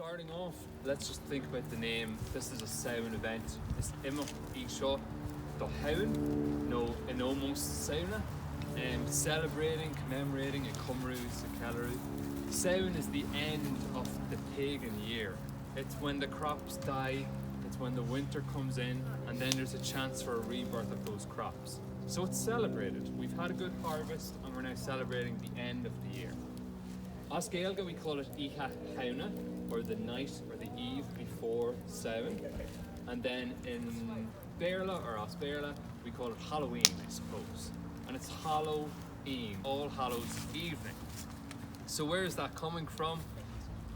starting off, let's just think about the name. This is a Samhain event. It's Imma Isha the Haun, no Enomos Sauna, celebrating, commemorating a Cumru Sakalaru. Samhain is the end of the pagan year. It's when the crops die, it's when the winter comes in, and then there's a chance for a rebirth of those crops. So it's celebrated. We've had a good harvest, and we're now celebrating the end of the year. As Gaeilge, we call it Iha Hauna, or the night or the eve before Samhain. And then in Béarla or As Béarla, we call it Halloween, I suppose. And it's Halloween, All Hallows Evening. So where is that coming from?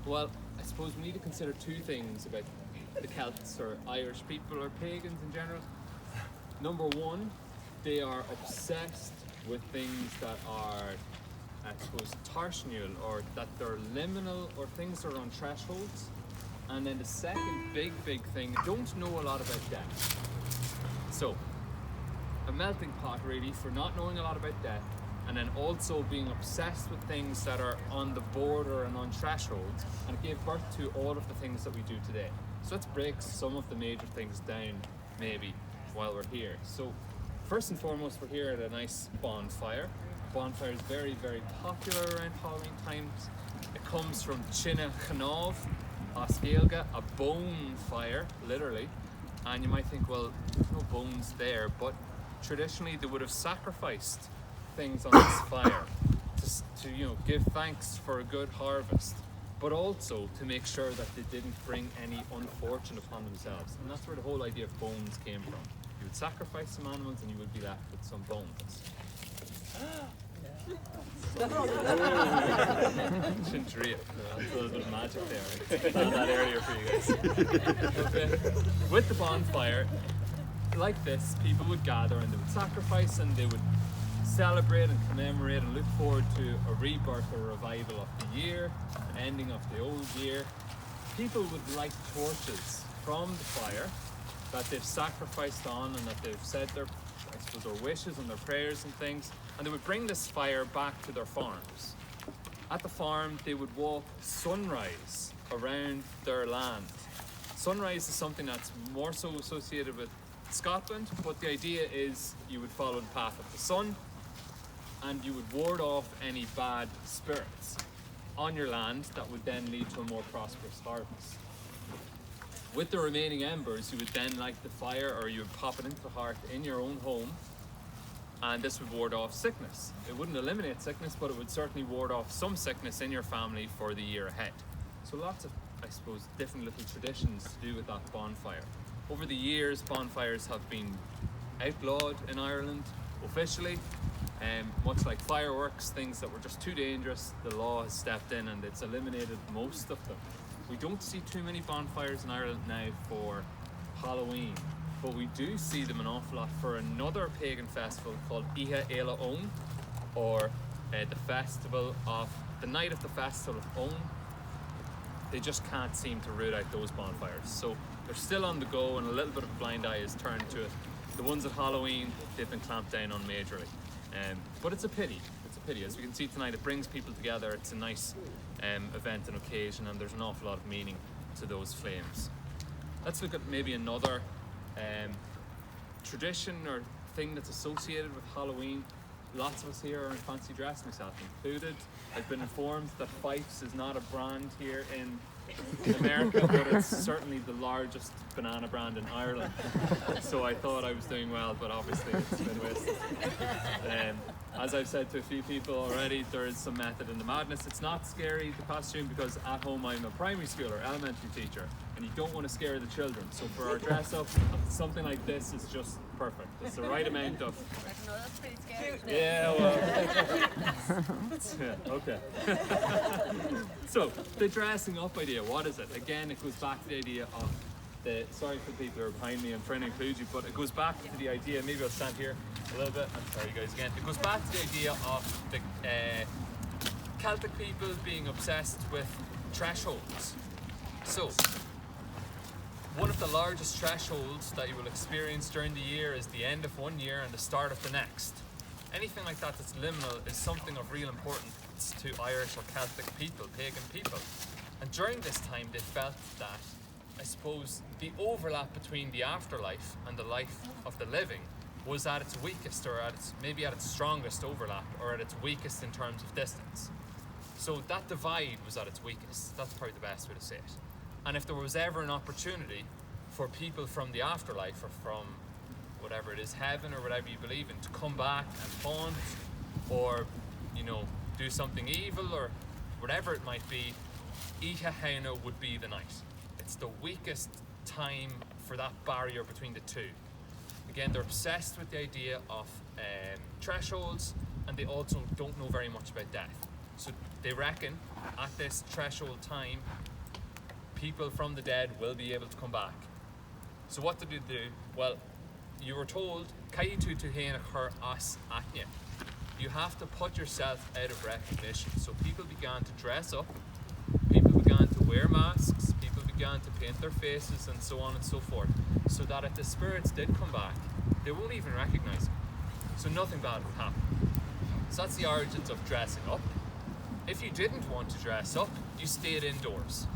Well, I suppose we need to consider two things about the Celts or Irish people or pagans in general. Number one, they are obsessed with things that are, I suppose, tarsnial, or that they're liminal, or things that are on thresholds. And then the second big thing, don't know a lot about death. So, a melting pot really for not knowing a lot about death, and then also being obsessed with things that are on the border and on thresholds, and it gave birth to all of the things that we do today. So let's break some of the major things down, maybe, while we're here. So, first and foremost, we're here at a nice bonfire. Bonfire is very popular around Halloween times. It comes from Chine Chanov, As Gaeilge, a bone fire, literally. And you might think, well, there's no bones there, but traditionally they would have sacrificed things on this fire to give thanks for a good harvest, but also to make sure that they didn't bring any unfortune upon themselves. And that's where the whole idea of bones came from. You would sacrifice some animals and you would be left with some bones. Shouldn't read it. That's a little bit of magic there. I did that earlier for you guys. With the bonfire, like this, people would gather and they would sacrifice, and they would celebrate and commemorate and look forward to a rebirth or revival of the year, an ending of the old year. People would light torches from the fire that they've sacrificed on, and that they've said their wishes and their prayers and things, and they would bring this fire back to their farms. At the farm, they would walk sunrise around their land. Sunrise is something that's more so associated with Scotland, but the idea is you would follow the path of the sun, and you would ward off any bad spirits on your land that would then lead to a more prosperous harvest. With the remaining embers, you would then light the fire, or you would pop it into the hearth in your own home, and this would ward off sickness. It wouldn't eliminate sickness, but it would certainly ward off some sickness in your family for the year ahead. So lots of, I suppose, different little traditions to do with that bonfire. Over the years, bonfires have been outlawed in Ireland officially, much like fireworks, things that were just too dangerous. The law has stepped in and it's eliminated most of them. We don't see too many bonfires in Ireland now for Halloween, but we do see them an awful lot for another pagan festival called Iha Éile Ón, or the night of the festival of Ón. They just can't seem to root out those bonfires. So they're still on the go, and a little bit of a blind eye is turned to it. The ones at Halloween, they've been clamped down on majorly. But it's a pity. It's a pity. As we can see tonight, it brings people together. It's a nice event and occasion, and there's an awful lot of meaning to those flames. Let's look at maybe another tradition or thing that's associated with Halloween. Lots of us here are in fancy dress, myself included. I've been informed that Fife's is not a brand here in America, but it's certainly the largest banana brand in Ireland. So I thought I was doing well, but obviously it's been wasted. As I've said to a few people already, there is some method in the madness. It's not scary, the costume, because at home I'm a primary schooler, elementary teacher, and you don't want to scare the children. So for our dress up, something like this is just perfect. It's the right amount of... No, that's pretty scary. Yeah, well... yeah, okay. So, the dressing up idea, what is it? Again, it goes back to the idea of sorry for the people who are behind me, I'm trying to include you, but it goes back to the idea, maybe I'll stand here a little bit, I'm sorry guys again, it goes back to the idea of the Celtic people being obsessed with thresholds. So, one of the largest thresholds that you will experience during the year is the end of one year and the start of the next. Anything like that that's liminal is something of real importance to Irish or Celtic people, pagan people. And during this time, they felt that, I suppose, the overlap between the afterlife and the life of the living was at its weakest, or maybe at its strongest overlap, or at its weakest in terms of distance. So that divide was at its weakest. That's probably the best way to say it. And if there was ever an opportunity for people from the afterlife, or from whatever it is, heaven or whatever you believe in, to come back and haunt, or do something evil, or whatever it might be, Icha Haina would be the night. It's the weakest time for that barrier between the two. Again, they're obsessed with the idea of thresholds, and they also don't know very much about death. So they reckon at this threshold time, people from the dead will be able to come back. So what did they do? Well, you were told, Kaitu Tuhena Her As Atnya. You have to put yourself out of recognition. So people began to dress up, people began to wear masks, people began to paint their faces, and so on and so forth, so that if the spirits did come back, they won't even recognize them. So nothing bad would happen. So that's the origins of dressing up. If you didn't want to dress up, you stayed indoors.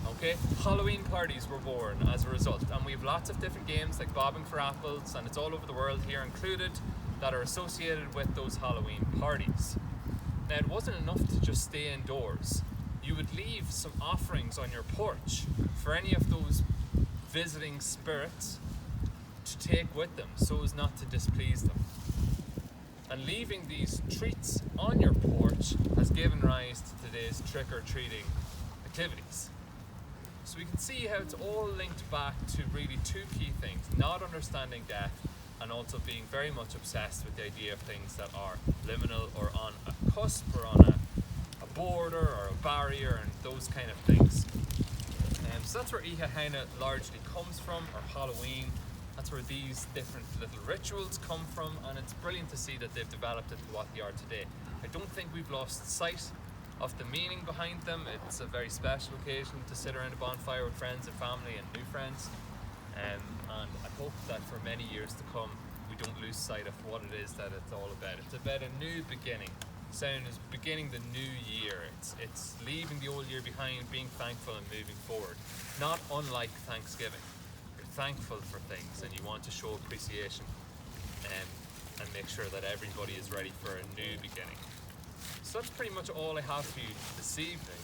Okay? Halloween parties were born as a result, and we have lots of different games like Bobbing for Apples, and it's all over the world, here included, that are associated with those Halloween parties. Now, it wasn't enough to just stay indoors. You would leave some offerings on your porch for any of those visiting spirits to take with them, so as not to displease them. And leaving these treats on your porch has given rise to today's trick-or-treating activities. So we can see how it's all linked back to really two key things: not understanding death, and also being very much obsessed with the idea of things that are liminal, or on a cusp, or on a border, or a barrier, and those kind of things. So that's where Icha Haina largely comes from, or Halloween. That's where these different little rituals come from, and it's brilliant to see that they've developed into what they are today. I don't think we've lost sight of the meaning behind them. It's a very special occasion to sit around a bonfire with friends and family and new friends. And I hope that for many years to come, we don't lose sight of what it is that it's all about. It's about a new beginning. Samhain is beginning the new year. It's leaving the old year behind, being thankful and moving forward. Not unlike Thanksgiving. You're thankful for things and you want to show appreciation and make sure that everybody is ready for a new beginning. So that's pretty much all I have for you this evening.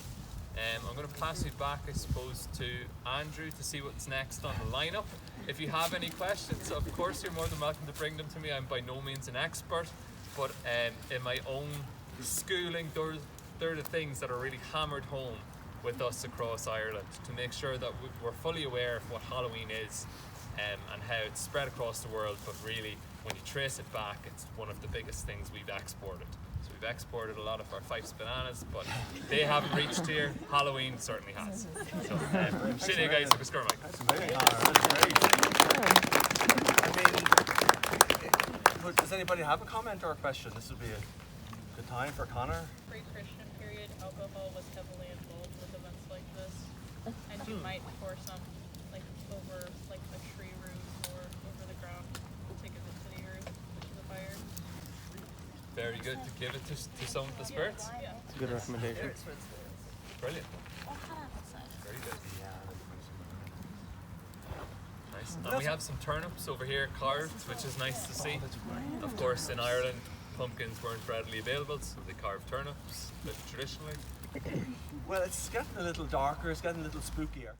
I'm going to pass you back, I suppose, to Andrew to see what's next on the lineup. If you have any questions, of course, you're more than welcome to bring them to me. I'm by no means an expert, but in my own schooling, they're the things that are really hammered home with us across Ireland, to make sure that we're fully aware of what Halloween is and how it's spread across the world. But really, when you trace it back, it's one of the biggest things we've exported. So we've exported a lot of our Fife's bananas, but they haven't reached here. Halloween certainly has. So, shitty guys, like a score, Mike. That's amazing. That's great. Does anybody have a comment or a question? This would be a good time for Connor. Pre-Christian period, alcohol was heavily involved with events like this, and you might pour some over a tree root or over the ground to give it to the earth, which is a fire. Very good to give it to some of the spirits. Yeah. It's a good recommendation. Brilliant. Very good. Nice. And we have some turnips over here carved, which is nice to see. Of course, in Ireland, pumpkins weren't readily available, so they carved turnips traditionally. Well, it's getting a little darker, it's getting a little spookier.